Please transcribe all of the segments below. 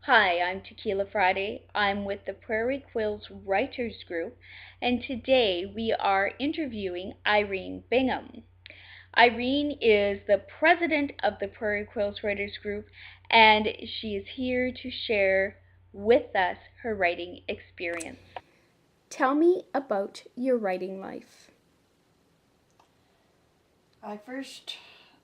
Hi, I'm Tequila Friday. I'm with the Prairie Quills Writers Group, and today we are interviewing Irene Bingham. Irene is the president of the Prairie Quills Writers Group, and she is here to share with us her writing experience. Tell me about your writing life. I first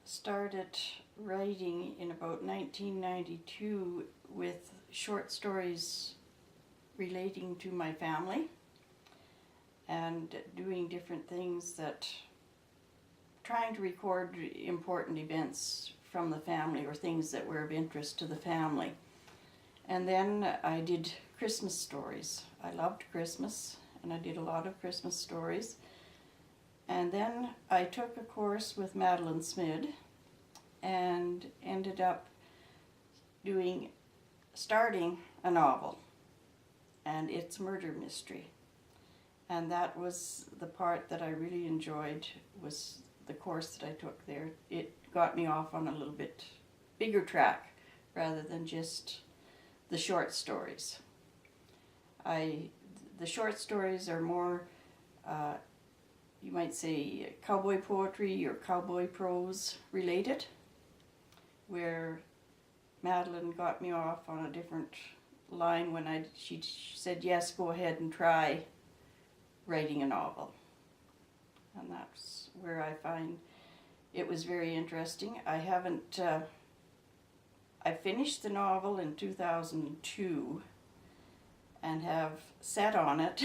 started writing in about 1992 with short stories relating to my family and doing different things that trying to record important events from the family or things that were of interest to the family. And then I did Christmas stories. I loved Christmas and I did a lot of Christmas stories. And then I took a course with Madeline Smid and ended up starting a novel, and it's murder mystery. And that was the part that I really enjoyed, was the course that I took there. It got me off on a little bit bigger track rather than just the short stories. The short stories are more you might say cowboy poetry or cowboy prose related, where Madeline got me off on a different line when she said, yes, go ahead and try writing a novel. And that's where I find it was very interesting. I finished the novel in 2002 and have sat on it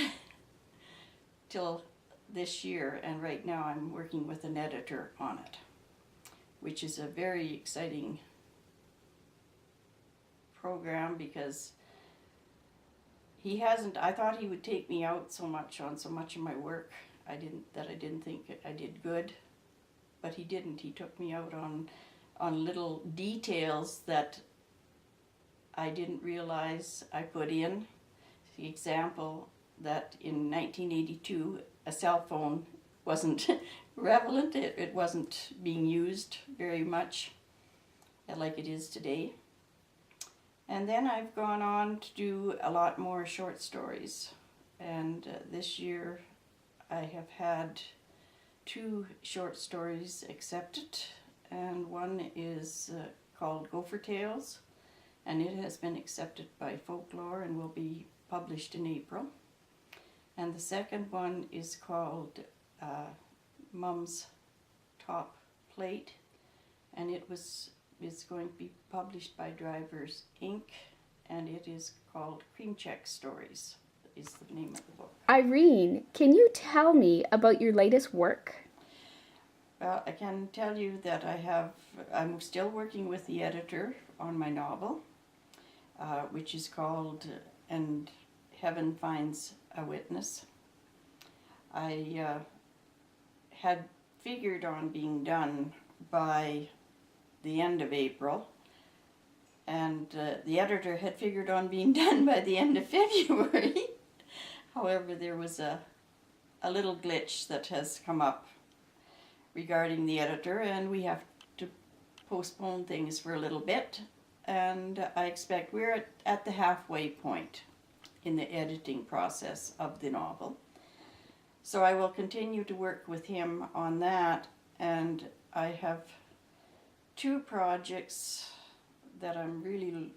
till this year, and right now I'm working with an editor on it, which is a very exciting program because I thought he would take me out so much on so much of my work. I didn't think I did good, but he didn't. He took me out on little details that I didn't realize I put in. The example that in 1982 a cell phone wasn't prevalent. It wasn't being used very much like it is today. And then I've gone on to do a lot more short stories. And this year I have had 2 short stories accepted, and one is called Gopher Tales, and it has been accepted by Folklore and will be published in April. And the second one is called Mum's Top Plate, and it's going to be published by Drivers Inc., and it is called Cream Check Stories is the name of the book. Irene, can you tell me about your latest work? Well, I can tell you that I'm still working with the editor on my novel, which is called And Heaven Finds a Witness. I had figured on being done by the end of April, and the editor had figured on being done by the end of February. However, there was a little glitch that has come up regarding the editor, and we have to postpone things for a little bit, and I expect we're at the halfway point in the editing process of the novel. So I will continue to work with him on that, and I have 2 projects that I'm really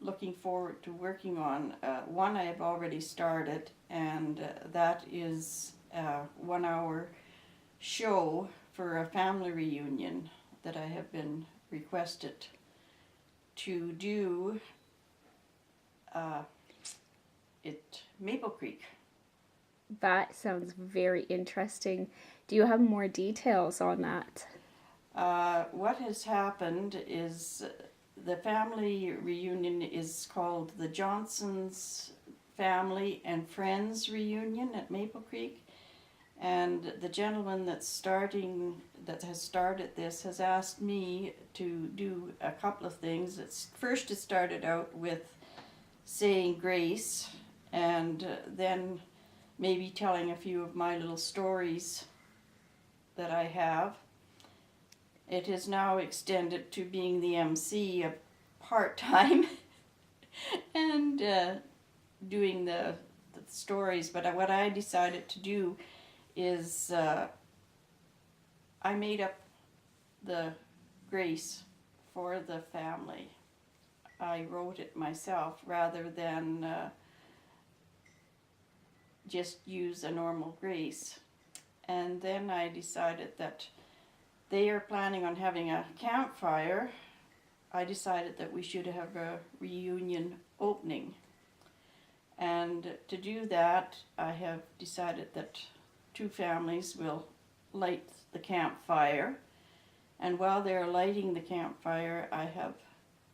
looking forward to working on. One I have already started, and that is a 1-hour show for a family reunion that I have been requested to do at Maple Creek. That sounds very interesting. Do you have more details on that? What has happened is the family reunion is called the Johnson's Family and Friends Reunion at Maple Creek, and the gentleman that has started this has asked me to do a couple of things. First it started out with saying grace, and then maybe telling a few of my little stories that I have. It has now extended to being the MC part-time and doing the stories. But what I decided to do is I made up the grace for the family. I wrote it myself rather than just use a normal grace. And then I decided that they are planning on having a campfire. I decided that we should have a reunion opening. And to do that, I have decided that two families will light the campfire. And while they're lighting the campfire, I have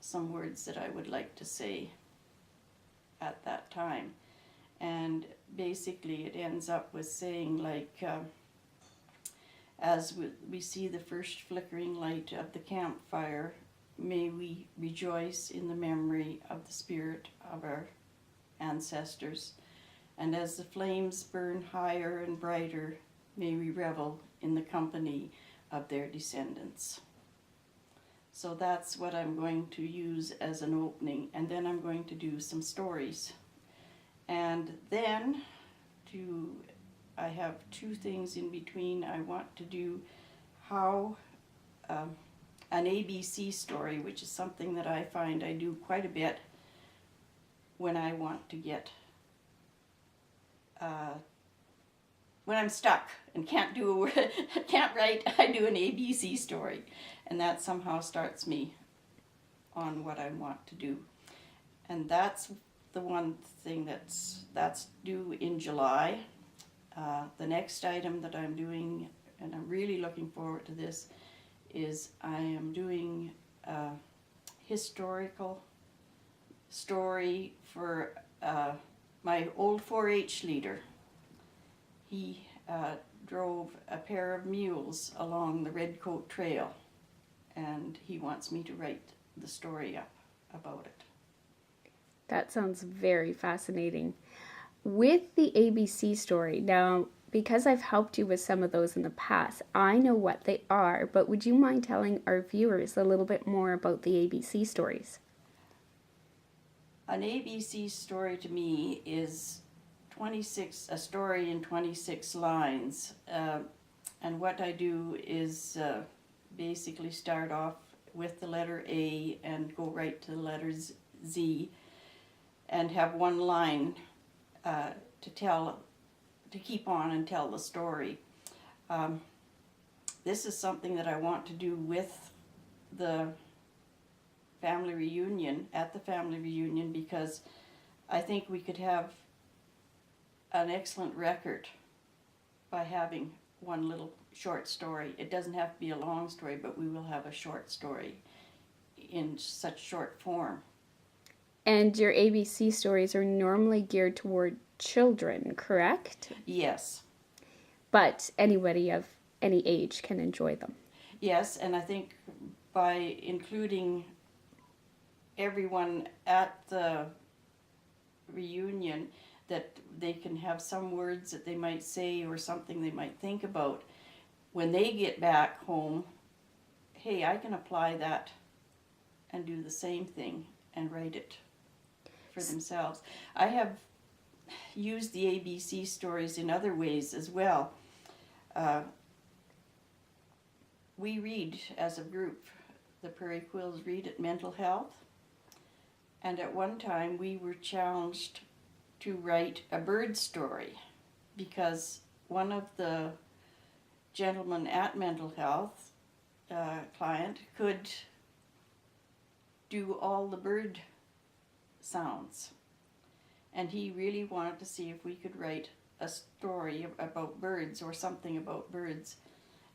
some words that I would like to say at that time. And basically it ends up with saying like, as we see the first flickering light of the campfire, may we rejoice in the memory of the spirit of our ancestors. And as the flames burn higher and brighter, may we revel in the company of their descendants. So that's what I'm going to use as an opening, and then I'm going to do some stories. And then I have two things in between. I want to do how an ABC story, which is something that I find I do quite a bit when I want to get, when I'm stuck and can't write, I do an ABC story. And that somehow starts me on what I want to do. And that's the one thing that's due in July. The next item that I'm doing, and I'm really looking forward to this, is I am doing a historical story for my old 4-H leader. He drove a pair of mules along the Redcoat Trail, and he wants me to write the story up about it. That sounds very fascinating. With the ABC story, now, because I've helped you with some of those in the past, I know what they are, but would you mind telling our viewers a little bit more about the ABC stories? An ABC story to me is a story in 26 lines. And what I do is basically start off with the letter A and go right to the letter Z, and have one line to keep on and tell the story. This is something that I want to do with the family reunion, because I think we could have an excellent record by having one little short story. It doesn't have to be a long story, but we will have a short story in such short form. And your ABC stories are normally geared toward children, correct? Yes. But anybody of any age can enjoy them. Yes, and I think by including everyone at the reunion, that they can have some words that they might say or something they might think about when they get back home. Hey, I can apply that and do the same thing and write it for themselves. I have used the ABC stories in other ways as well. We read as a group. The Prairie Quills read at Mental Health. And at one time we were challenged to write a bird story because one of the gentlemen at Mental Health, client, could do all the bird sounds. And he really wanted to see if we could write a story about birds or something about birds.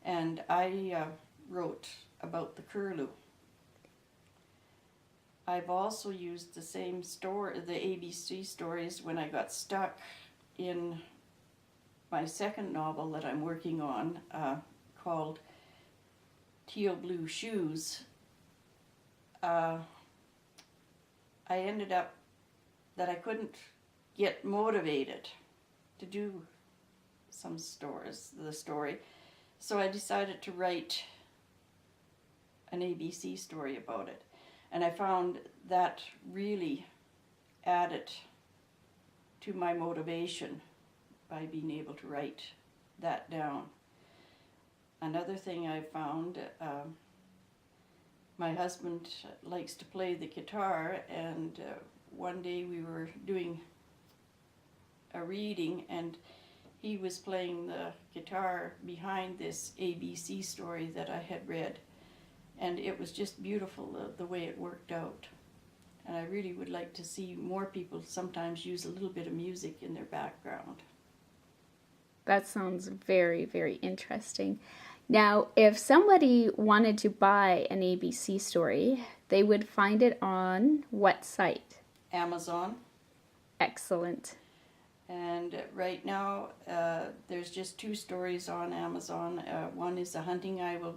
And I wrote about the curlew. I've also used the same story, the ABC stories, when I got stuck in my second novel that I'm working on, called Teal Blue Shoes. I ended up that I couldn't get motivated to do the story. So I decided to write an ABC story about it. And I found that really added to my motivation by being able to write that down. Another thing I found, my husband likes to play the guitar, and one day we were doing a reading and he was playing the guitar behind this ABC story that I had read, and it was just beautiful the way it worked out. And I really would like to see more people sometimes use a little bit of music in their background. That sounds very, very interesting. Now, if somebody wanted to buy an ABC story, they would find it on what site? Amazon. Excellent. And right now, there's just 2 stories on Amazon. One is A Hunting I Will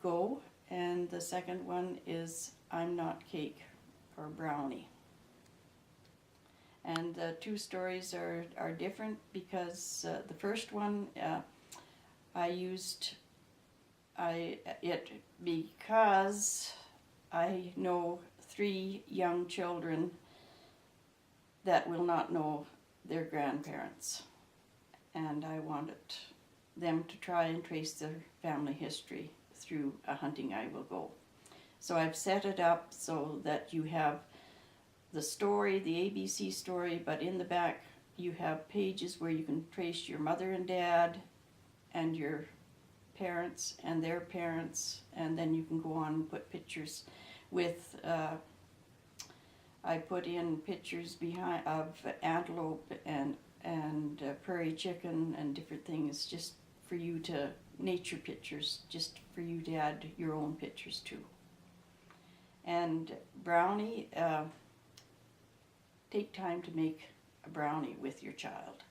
Go, and the second one is I'm Not Cake or Brownie. And the 2 stories are different because the first one I used it because I know 3 young children that will not know their grandparents, and I wanted them to try and trace their family history through A Hunting I Will Go. So I've set it up so that you have the story, the ABC story, but in the back you have pages where you can trace your mother and dad and your parents and their parents, and then you can go on and put pictures with I put in pictures behind of antelope and prairie chicken and different things, just for you to, nature pictures, just for you to add your own pictures to. And brownie, take time to make a brownie with your child.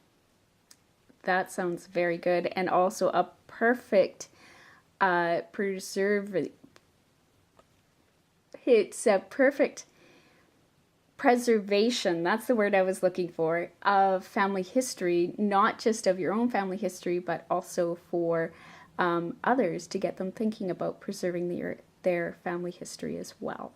That sounds very good, and also a perfect it's a perfect preservation, that's the word I was looking for, of family history, not just of your own family history, but also for others, to get them thinking about preserving their family history as well.